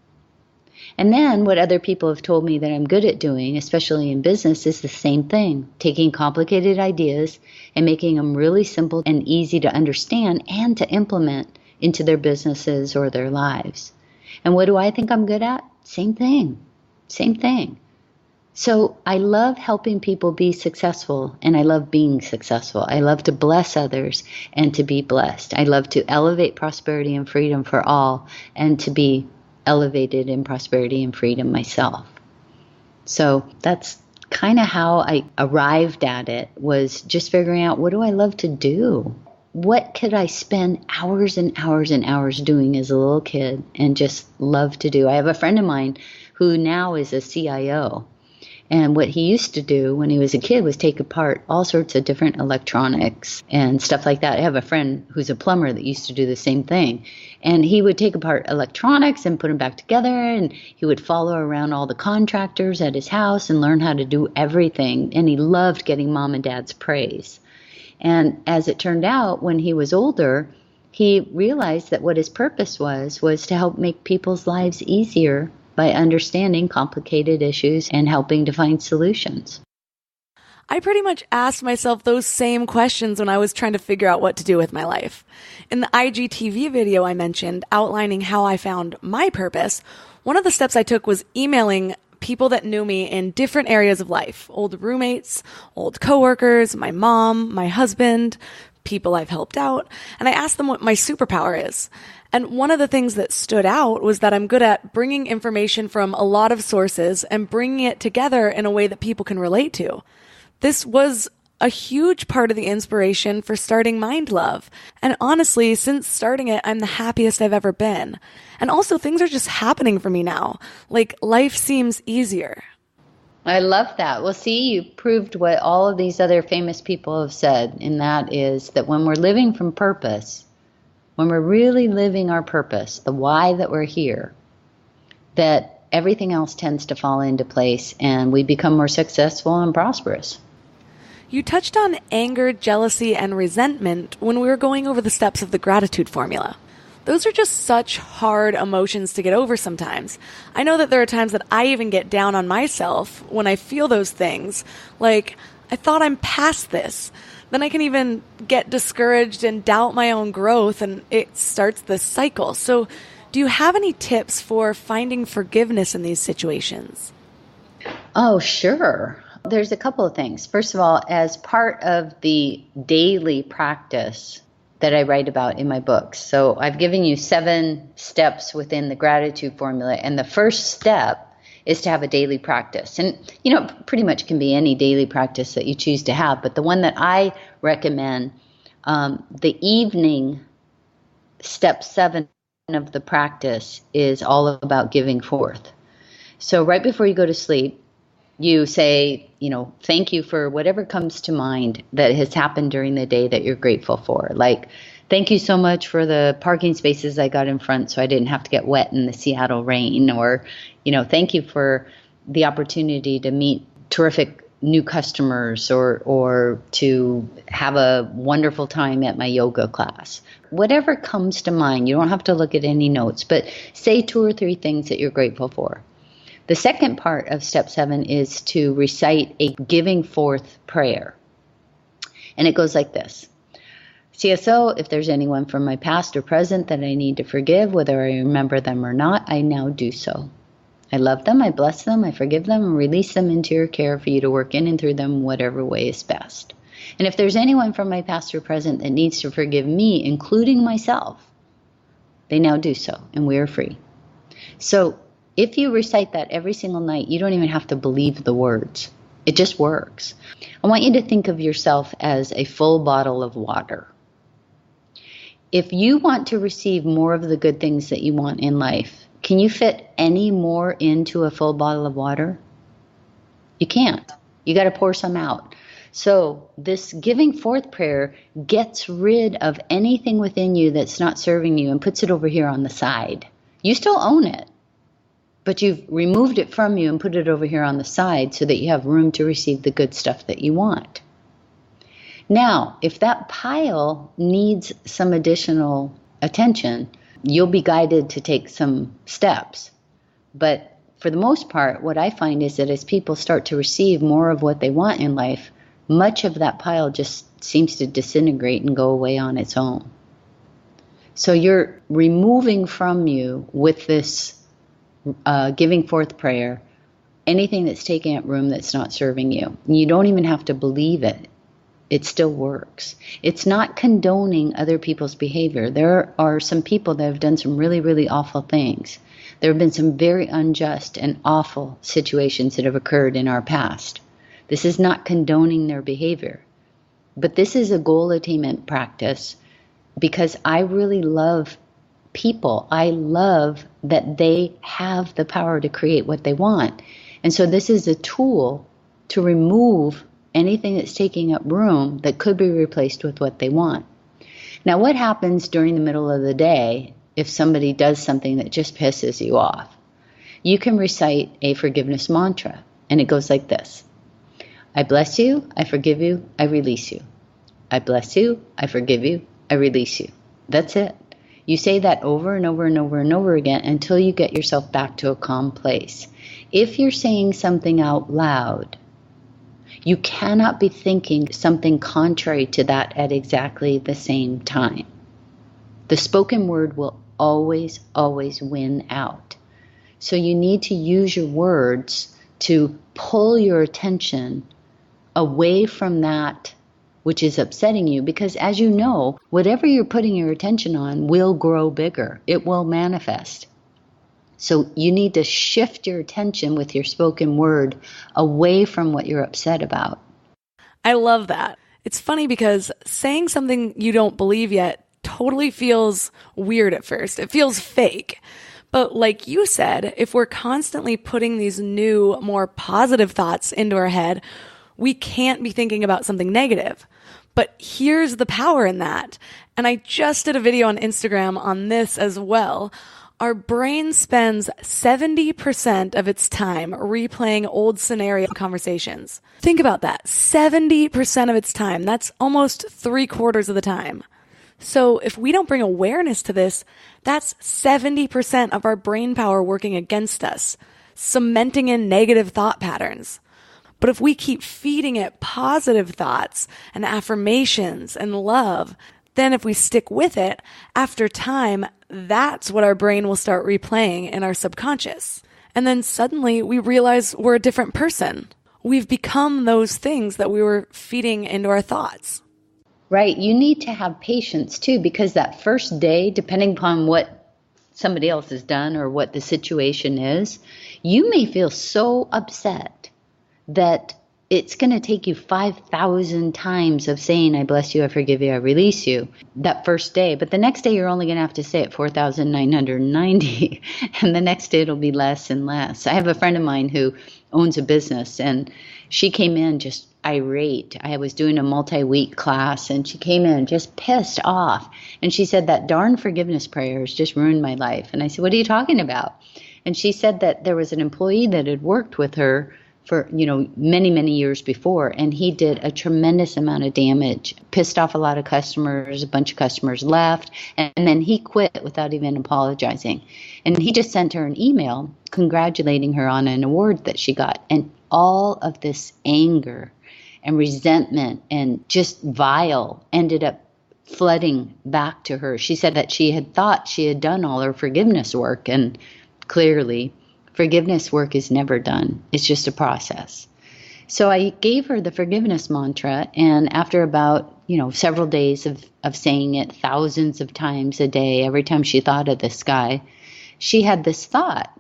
And then what other people have told me that I'm good at doing, especially in business, is the same thing. Taking complicated ideas and making them really simple and easy to understand and to implement into their businesses or their lives. And what do I think I'm good at? Same thing. Same thing. So I love helping people be successful, and I love being successful. I love to bless others and to be blessed. I love to elevate prosperity and freedom for all and to be elevated in prosperity and freedom myself. So that's kind of how I arrived at it, was just figuring out, what do I love to do? What could I spend hours and hours and hours doing as a little kid and just love to do? I have a friend of mine who now is a CIO. And what he used to do when he was a kid was take apart all sorts of different electronics and stuff like that. I have a friend who's a plumber that used to do the same thing. And he would take apart electronics and put them back together, and he would follow around all the contractors at his house and learn how to do everything. And he loved getting mom and dad's praise. And as it turned out, when he was older, he realized that what his purpose was to help make people's lives easier by understanding complicated issues and helping to find solutions. I pretty much asked myself those same questions when I was trying to figure out what to do with my life. In the IGTV video I mentioned, outlining how I found my purpose, one of the steps I took was emailing people that knew me in different areas of life: old roommates, old coworkers, my mom, my husband, people I've helped out, and I asked them what my superpower is. And one of the things that stood out was that I'm good at bringing information from a lot of sources and bringing it together in a way that people can relate to. This was a huge part of the inspiration for starting Mind Love. And honestly, since starting it, I'm the happiest I've ever been. And also, things are just happening for me now. Like, life seems easier. I love that. Well, see, you proved what all of these other famous people have said, and that is that when we're living from purpose, when we're really living our purpose, the why that we're here, that everything else tends to fall into place and we become more successful and prosperous. You touched on anger, jealousy, and resentment when we were going over the steps of the gratitude formula. Those are just such hard emotions to get over sometimes. I know that there are times that I even get down on myself when I feel those things, like, I thought I'm past this. Then I can even get discouraged and doubt my own growth, and it starts this cycle. So do you have any tips for finding forgiveness in these situations? Oh, sure. There's a couple of things. First of all, as part of the daily practice that I write about in my books. So I've given you 7 steps within the gratitude formula. And the first step is to have a daily practice. And, pretty much can be any daily practice that you choose to have. But the one that I recommend, the evening step 7 of the practice is all about giving forth. So right before you go to sleep, you say, thank you for whatever comes to mind that has happened during the day that you're grateful for. Like, thank you so much for the parking spaces I got in front so I didn't have to get wet in the Seattle rain. Or, thank you for the opportunity to meet terrific new customers or to have a wonderful time at my yoga class. Whatever comes to mind, you don't have to look at any notes, but say 2 or 3 things that you're grateful for. The second part of step 7 is to recite a giving forth prayer. And it goes like this. CSO, if there's anyone from my past or present that I need to forgive, whether I remember them or not, I now do so. I love them, I bless them, I forgive them, and release them into your care for you to work in and through them whatever way is best. And if there's anyone from my past or present that needs to forgive me, including myself, they now do so, and we are free. So if you recite that every single night, you don't even have to believe the words. It just works. I want you to think of yourself as a full bottle of water. If you want to receive more of the good things that you want in life, can you fit any more into a full bottle of water? You can't. You got to pour some out. So this giving forth prayer gets rid of anything within you that's not serving you and puts it over here on the side. You still own it, but you've removed it from you and put it over here on the side so that you have room to receive the good stuff that you want. Now, if that pile needs some additional attention, you'll be guided to take some steps. But for the most part, what I find is that as people start to receive more of what they want in life, much of that pile just seems to disintegrate and go away on its own. So you're removing from you with this giving forth prayer anything that's taking up room that's not serving you. You don't even have to believe it. It still works. It's not condoning other people's behavior. There are some people that have done some really, really awful things. There have been some very unjust and awful situations that have occurred in our past. This is not condoning their behavior. But this is a goal attainment practice because I really love people. I love that they have the power to create what they want. And so this is a tool to remove anything that's taking up room that could be replaced with what they want. Now, what happens during the middle of the day if somebody does something that just pisses you off? You can recite a forgiveness mantra, and it goes like this. I bless you, I forgive you, I release you. I bless you, I forgive you, I release you. That's it. You say that over and over and over and over again until you get yourself back to a calm place. If you're saying something out loud, you cannot be thinking something contrary to that at exactly the same time. The spoken word will always, always win out. So you need to use your words to pull your attention away from that which is upsetting you, because as you know, whatever you're putting your attention on will grow bigger. It will manifest. So you need to shift your attention with your spoken word away from what you're upset about. I love that. It's funny because saying something you don't believe yet totally feels weird at first. It feels fake. But like you said, if we're constantly putting these new, more positive thoughts into our head, we can't be thinking about something negative. But here's the power in that. And I just did a video on Instagram on this as well. Our brain spends 70% of its time replaying old scenario conversations. Think about that. 70% of its time. That's almost 3/4 of the time. So if we don't bring awareness to this, that's 70% of our brain power working against us, cementing in negative thought patterns. But if we keep feeding it positive thoughts and affirmations and love, then if we stick with it, after time, that's what our brain will start replaying in our subconscious. And then suddenly we realize we're a different person. We've become those things that we were feeding into our thoughts. Right. You need to have patience too, because that first day, depending upon what somebody else has done or what the situation is, you may feel so upset that it's going to take you 5,000 times of saying, I bless you, I forgive you, I release you, that first day. But the next day, you're only going to have to say it 4,990. And the next day, it'll be less and less. I have a friend of mine who owns a business, and she came in just irate. I was doing a multi-week class, and she came in just pissed off. And she said, that darn forgiveness prayer has just ruined my life. And I said, what are you talking about? And she said that there was an employee that had worked with her for, many, many years before, and he did a tremendous amount of damage, pissed off a lot of customers, a bunch of customers left, and then he quit without even apologizing. And he just sent her an email congratulating her on an award that she got. And all of this anger and resentment and just vile ended up flooding back to her. She said that she had thought she had done all her forgiveness work, and clearly forgiveness work is never done. It's just a process. So I gave her the forgiveness mantra, and after about, several days of saying it thousands of times a day, every time she thought of this guy, she had this thought,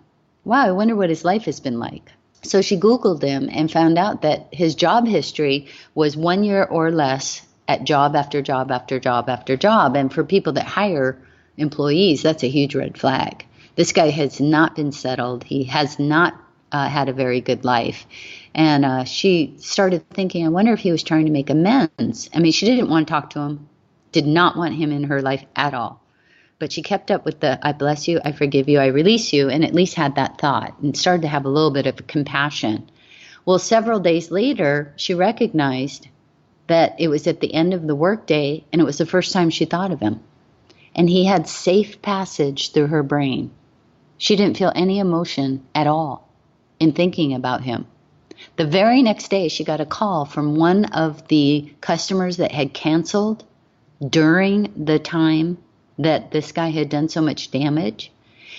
wow, I wonder what his life has been like. So she Googled him and found out that his job history was 1 year or less at job after job after job after job. And for people that hire employees, that's a huge red flag. This guy has not been settled. He has not had a very good life. And she started thinking, I wonder if he was trying to make amends. I mean, she didn't want to talk to him, did not want him in her life at all. But she kept up with the, I bless you, I forgive you, I release you, and at least had that thought and started to have a little bit of compassion. Well, several days later, she recognized that it was at the end of the workday, and it was the first time she thought of him. And he had safe passage through her brain. She didn't feel any emotion at all in thinking about him. The very next day, she got a call from one of the customers that had canceled during the time that this guy had done so much damage,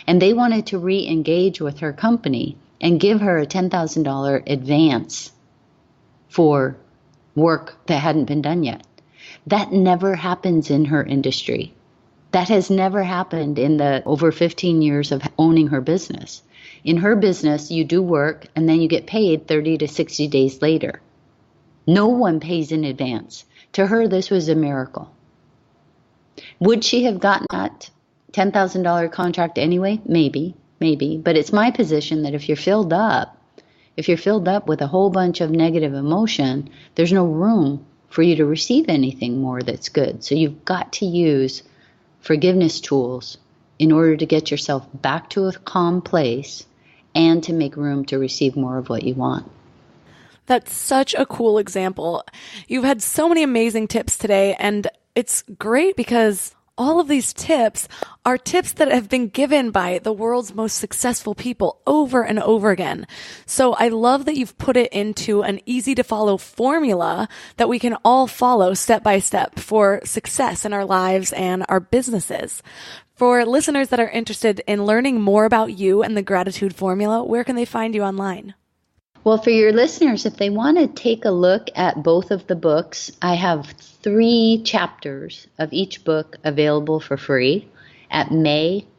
and they wanted to re-engage with her company and give her a $10,000 advance for work that hadn't been done yet. That never happens in her industry. That has never happened in the over 15 years of owning her business. In her business, you do work and then you get paid 30 to 60 days later. No one pays in advance. To her, this was a miracle. Would she have gotten that $10,000 contract anyway? Maybe. But it's my position that if you're filled up with a whole bunch of negative emotion, there's no room for you to receive anything more that's good. So you've got to use forgiveness tools in order to get yourself back to a calm place and to make room to receive more of what you want. That's such a cool example. You've had so many amazing tips today, and it's great because all of these tips are tips that have been given by the world's most successful people over and over again. So I love that you've put it into an easy to follow formula that we can all follow step by step for success in our lives and our businesses. For listeners that are interested in learning more about you and the gratitude formula, where can they find you online? Well, for your listeners, if they want to take a look at both of the books, I have 3 chapters of each book available for free at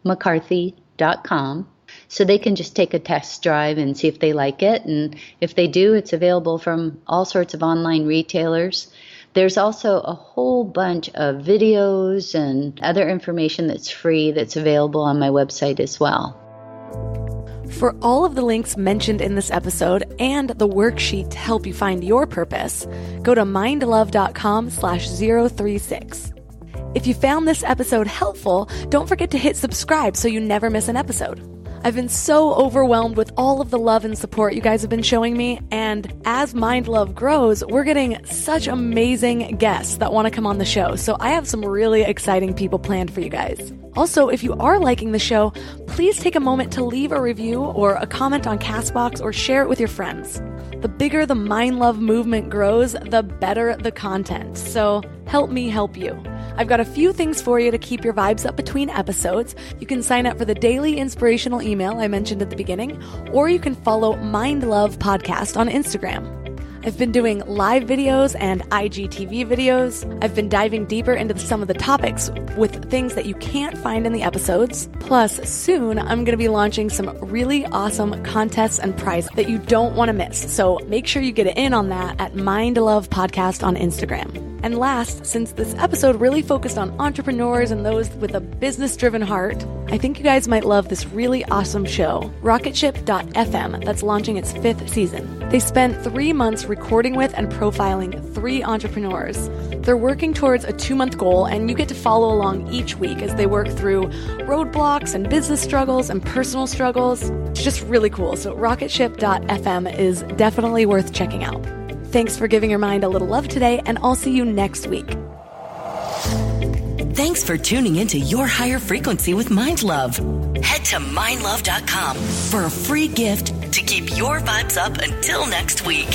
McCarthy.com. So they can just take a test drive and see if they like it. And if they do, it's available from all sorts of online retailers. There's also a whole bunch of videos and other information that's free that's available on my website as well. For all of the links mentioned in this episode and the worksheet to help you find your purpose, go to mindlove.com/036. If you found this episode helpful, don't forget to hit subscribe so you never miss an episode. I've been so overwhelmed with all of the love and support you guys have been showing me, and as Mind Love grows, we're getting such amazing guests that want to come on the show, so I have some really exciting people planned for you guys. Also, if you are liking the show, please take a moment to leave a review or a comment on CastBox or share it with your friends. The bigger the Mind Love movement grows, the better the content, so help me help you. I've got a few things for you to keep your vibes up between episodes. You can sign up for the daily inspirational email I mentioned at the beginning, or you can follow Mind Love Podcast on Instagram. I've been doing live videos and IGTV videos. I've been diving deeper into some of the topics with things that you can't find in the episodes. Plus, soon I'm going to be launching some really awesome contests and prizes that you don't want to miss. So make sure you get in on that at Mind Love Podcast on Instagram. And last, since this episode really focused on entrepreneurs and those with a business-driven heart, I think you guys might love this really awesome show, Rocketship.fm, that's launching its 5th season. They spent 3 months recording with and profiling 3 entrepreneurs. They're working towards a 2-month goal, and you get to follow along each week as they work through roadblocks and business struggles and personal struggles. It's just really cool. So Rocketship.fm is definitely worth checking out. Thanks for giving your mind a little love today, and I'll see you next week. Thanks for tuning into Your Higher Frequency with Mind Love. Head to mindlove.com for a free gift to keep your vibes up until next week.